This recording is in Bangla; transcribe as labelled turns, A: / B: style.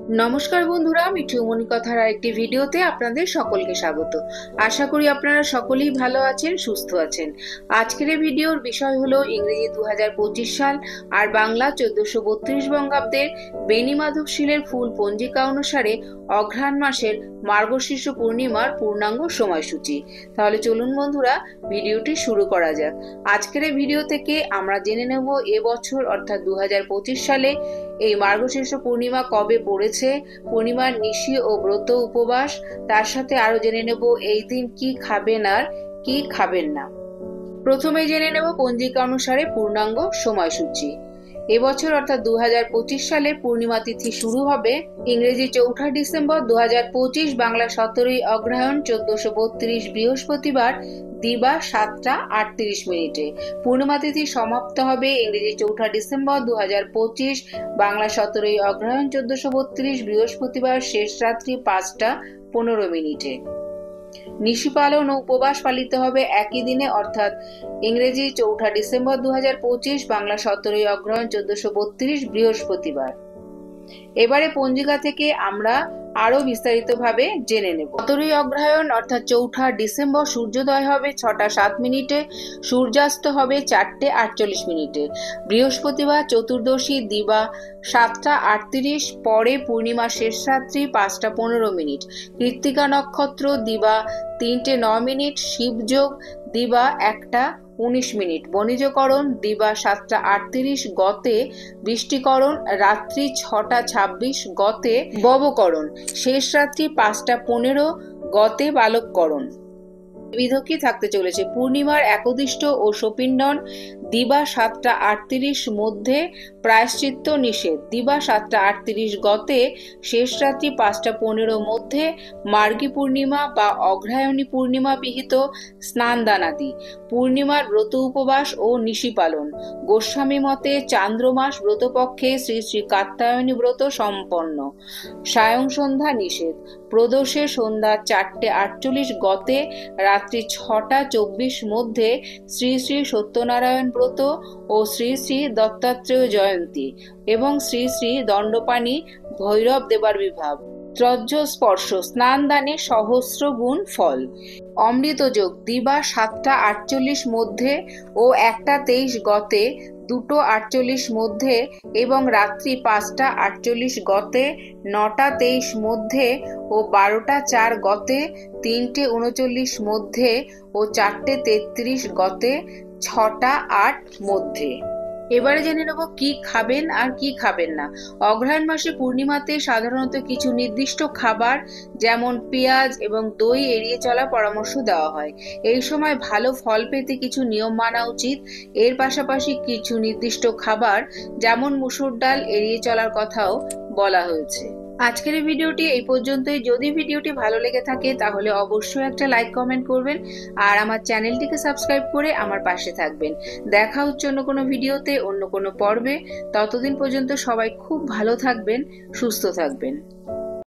A: নমস্কার বন্ধুরা, মিঠুমণি কথার আরেকটি ভিডিওতে আপনাদের সকলকে স্বাগত। আশা করি আপনারা সকলেই ভালো আছেন, সুস্থ আছেন। আজকের এই ভিডিওর বিষয় হলো ইংরেজি 2025 সাল আর বাংলা 1432 বঙ্গাব্দের বেনি মাধব শীলের ফুল পঞ্জিকা অনুসারে অঘ্রাণ মাসের মার্গশীর্ষ পূর্ণিমার পূর্ণাঙ্গ সময়সূচি। তাহলে চলুন বন্ধুরা, ভিডিওটি শুরু করা যাক। আজকের এই ভিডিও থেকে আমরা জেনে নেব এবছর অর্থাৎ 2025 সালে এই মার্গশীর্ষ পূর্ণিমা কবে পড়েছে, পূর্ণিমার নিশি ও ব্রত উপবাস, তার সাথে আরো জেনে নেব এই দিন কি খাবেন আর কি খাবেন না। প্রথমে জেনে নেব পঞ্জিকা অনুসারে পূর্ণাঙ্গ সময়সূচি। এবছর অর্থাৎ 2025 সালে পূর্ণিমা তিথি শুরু হবে ইংরেজি 4 ডিসেম্বর 2025, বাংলা 17 অগ্রহায়ণ 1432 বৃহস্পতিবার দিবা 7টা 38 পূর্ণিমা তিথি সমাপ্ত হবে ইংরেজি 4 ডিসেম্বর 2025, বাংলা 17 অগ্রহায়ণ 1432 বৃহস্পতিবার শেষ রাত্রি 5টা 15 নিশি পালন ও উপবাস পালিত হবে একই দিনে অর্থাৎ ইংরেজি 4 ডিসেম্বর 2025, বাংলা 17 অগ্রহায়ণ 1432 বৃহস্পতিবার। এবারে পঞ্জিকা থেকে আমরা আরো বিস্তারিতভাবে জেনে নেব। 17 অগ্রহায়ণ অর্থাৎ 4 ডিসেম্বর সূর্যোদয় হবে 6টা 7, সূর্যাস্ত হবে 4টে 48। বৃহস্পতিবার চতুর্দশী দিবা 7টা 38, পরে পূর্ণিমা শেষ রাত্রি 5টা 15। কৃত্তিকা নক্ষত্র দিবা 3টে 9, শিবযোগ দিবা 1টা 19, বণিজকরণ দিবা 7টা 38 গতে, বৃষ্টিকরণ রাত্রি 6টা 26 গতে, ববকরণ শেষ রাত্রি 5টা 15 গতে, বালককরণ। বিধকি থাকতে চলেছে পূর্ণিমার একদিষ্ট ও সপিণ্ডন দিবা 7টা 38 মধ্যে, প্রায়শ্চিত্ত নিষেধ দিবা 7টা 38 গতে, শেষ রাত্রি 5টা 15 মধ্যে, মার্গী পূর্ণিমা বা অগ্রহায়ণী পূর্ণিমা বিহিত স্নানদানাদি, পূর্ণিমার ব্রত উপবাস ও নিশি পালন। গোস্বামী মতে চান্দ্রমাস ব্রতপক্ষে শ্রী শ্রী কাত্যায়নী ব্রত সম্পন্ন। সায়ং সন্ধ্যা নিষেধ, প্রদোষে সন্ধ্যা 4টে 48 গতে, রাত্রি 6টা 24 মধ্যে, শ্রী শ্রী সত্যনারায়ণ ব্রত ও শ্রী শ্রী দত্তাত্রেয় জয়ন্তী এবং শ্রী শ্রী দণ্ডপাণি ভৈরব দেবার বিভাব। ত্রজ্জ স্পর্শ স্নান দানে সহস্র গুণ ফল। অমৃত যোগ দিবা 7টা 48 মধ্যে ও 1টা 23 গতে, 2টো 48 মধ্যে এবং রাত্রি 5টা 48 গতে, 9টা 23 মধ্যে ও 12টা 4 গতে, 3টে 39 মধ্যে ও 4টে 33 গতে, 6টা 8 মধ্যে। এবারে জেনে নেব কি খাবেন আর কি খাবেন না। অগ্রহায়ণ মাসে পূর্ণিমাতে সাধারণত কিছু নির্দিষ্ট খাবার যেমন পেঁয়াজ এবং দই এড়িয়ে চলার পরামর্শ দেওয়া হয়। এই সময় ভালো ফল পেতে কিছু নিয়ম মানা উচিত। এর পাশাপাশি কিছু নির্দিষ্ট খাবার যেমন মুসুর ডাল এড়িয়ে চলার কথাও বলা হয়েছে। আজকের এই ভিডিওটি এই পর্যন্তই। যদি ভিডিওটি ভালো লেগে থাকে তাহলে অবশ্যই একটা লাইক কমেন্ট করবেন আর আমার চ্যানেলটিকে সাবস্ক্রাইব করে আমার পাশে থাকবেন। দেখা হচ্ছে অন্য কোনো ভিডিওতে, অন্য কোনো পর্বে। ততদিন পর্যন্ত সবাই খুব ভালো থাকবেন, সুস্থ থাকবেন।